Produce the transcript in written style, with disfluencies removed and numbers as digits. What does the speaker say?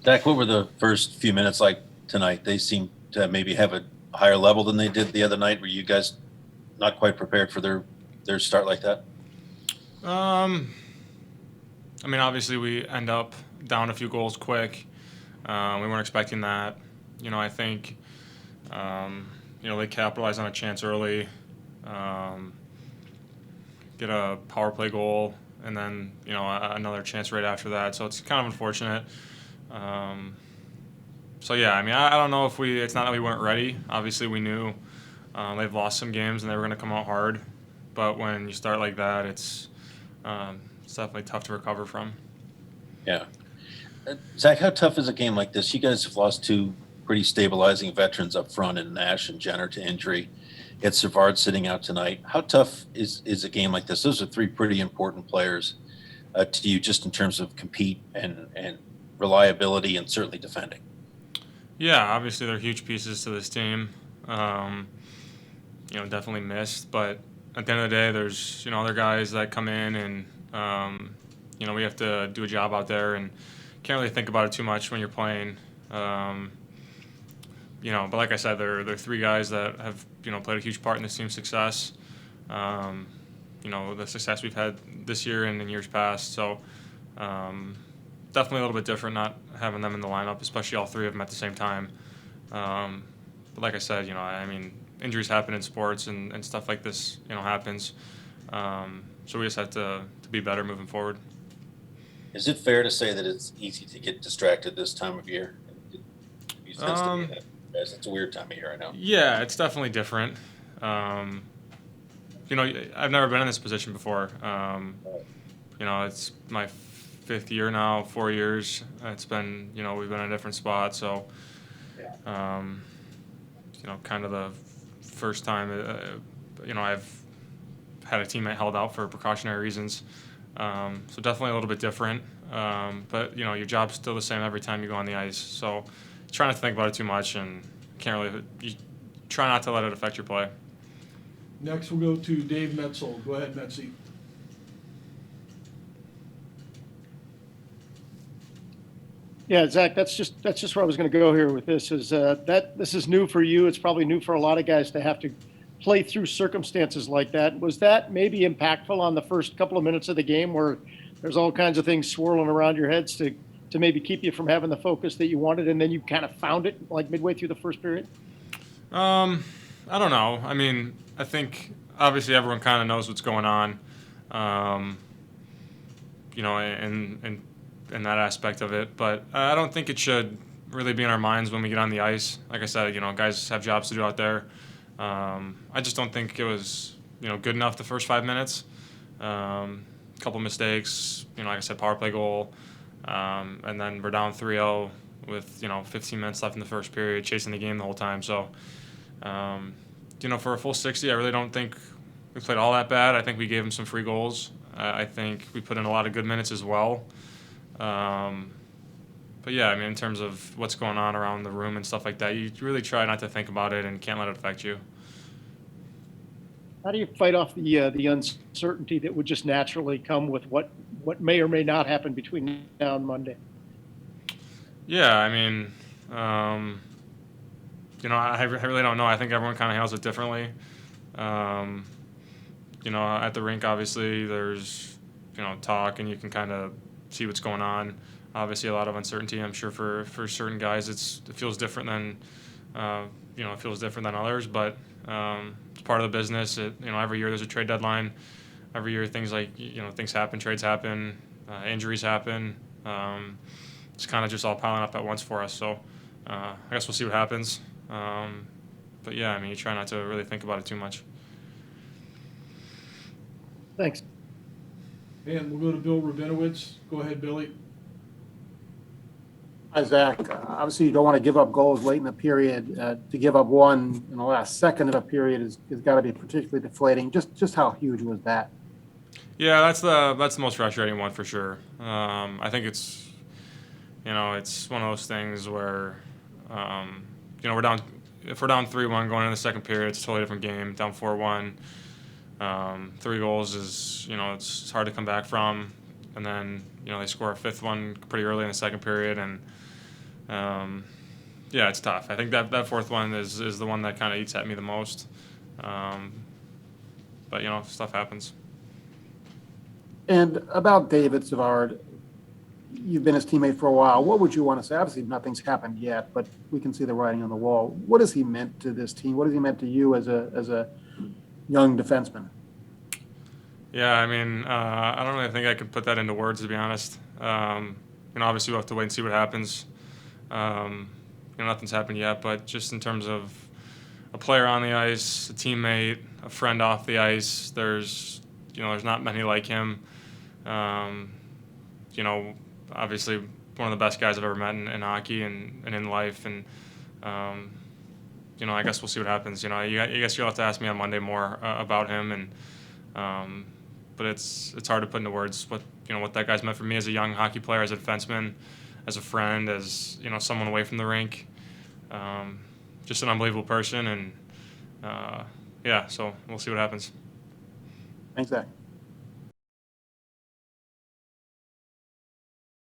Dak, what were the first few minutes like tonight? They seem to maybe have a higher level than they did the other night. Were you guys not quite prepared for their start like that? Um, I mean, obviously we end up down a few goals quick. We weren't expecting that. I think they capitalized on a chance early, um, get a power play goal, and then another chance right after that. So it's kind of unfortunate. Um, so yeah, I mean, I don't know if we. It's not that we weren't ready. Obviously, we knew they've lost some games and they were going to come out hard. But when you start like that, it's definitely tough to recover from. Yeah. Zach, how tough is a game like this? You guys have lost two pretty stabilizing veterans up front in Nash and Jenner to injury. It's Savard sitting out tonight. How tough is a game like this? Those are three pretty important players to you, just in terms of compete and reliability and certainly defending. Yeah, obviously they're huge pieces to this team. Um, definitely missed, but at the end of the day, there's other guys that come in and we have to do a job out there and can't really think about it too much when you're playing. Um, but like I said, they're three guys that have played a huge part in this team's success. Um, the success we've had this year and in years past. So um, definitely a little bit different not having them in the lineup, especially all three of them at the same time. Um, but like I said, I mean, injuries happen in sports and stuff like this, happens. So we just have to be better moving forward. Is it fair to say that it's easy to get distracted this time of year? It tends to be Um, that. Yes, it's a weird time of year, I know. yeah, it's definitely different. Um, I've never been in this position before. It's my fifth year now, 4 years. It's been, we've been in a different spot. So, Yeah. um, kind of the first time, I've had a teammate held out for precautionary reasons. So definitely a little bit different. But, your job's still the same every time you go on the ice. So try not to think about it too much and can't really, you try not to let it affect your play. Next, we'll go to Dave Metzel. Go ahead, Metzy. Yeah, Zach, that's just where I was going to go here with this. Is that this is new for you? It's probably new for a lot of guys to have to play through circumstances like that. Was that maybe impactful on the first couple of minutes of the game, where there's all kinds of things swirling around your heads to maybe keep you from having the focus that you wanted, and then you kind of found it like midway through the first period? Um, I don't know. I mean, I think obviously everyone kind of knows what's going on, um, in that aspect of it. But I don't think it should really be in our minds when we get on the ice. Like I said, guys have jobs to do out there. I just don't think it was good enough the first 5 minutes. Couple mistakes, like I said, power play goal, and then we're down 3-0 with 15 minutes left in the first period, chasing the game the whole time. So, for a full 60, I really don't think we played all that bad. I think we gave them some free goals. I think we put in a lot of good minutes as well. Um, but yeah, I mean, in terms of what's going on around the room and stuff like that, you really try not to think about it and can't let it affect you. How do you fight off the uncertainty that would just naturally come with what may or may not happen between now and Monday? Yeah, I mean, um, I really don't know. I think everyone kind of handles it differently. Um, at the rink, obviously, there's, talk and you can kind of see what's going on. Obviously, a lot of uncertainty. I'm sure for certain guys, it feels different than, it feels different than others, but it's part of the business. Every year there's a trade deadline. Every year things like, things happen, trades happen, injuries happen. It's kind of just all piling up at once for us. So I guess we'll see what happens. But yeah, I mean, you try not to really think about it too much. Thanks. And we'll go to Bill Rabinowitz. Go ahead, Billy. Hi, Zach. Obviously, you don't want to give up goals late in the period. To give up one in the last second of a period is got to be particularly deflating. Just how huge was that? Yeah, that's the most frustrating one for sure. I think it's one of those things where we're down. If we're down 3-1 going into the second period, it's a totally different game. Down 4-1, three goals is it's hard to come back from, and then they score a fifth one pretty early in the second period, and Yeah, it's tough. I think that fourth one is the one that kind of eats at me the most. But stuff happens. And about David Savard, you've been his teammate for a while. What would you want to say? Obviously, nothing's happened yet, but we can see the writing on the wall. What has he meant to this team? What has he meant to you as a young defenseman? Yeah, I mean, I don't really think I could put that into words, to be honest. Obviously we'll have to wait and see what happens. Nothing's happened yet, but just in terms of a player on the ice, a teammate, a friend off the ice, there's not many like him. Obviously one of the best guys I've ever met in hockey and in life, and I guess we'll see what happens. I guess you'll have to ask me on Monday more about him, and but it's hard to put into words what that guy's meant for me as a young hockey player, as a defenseman, as a friend, as someone away from the rink. Just an unbelievable person, and so we'll see what happens. Thanks, Zach.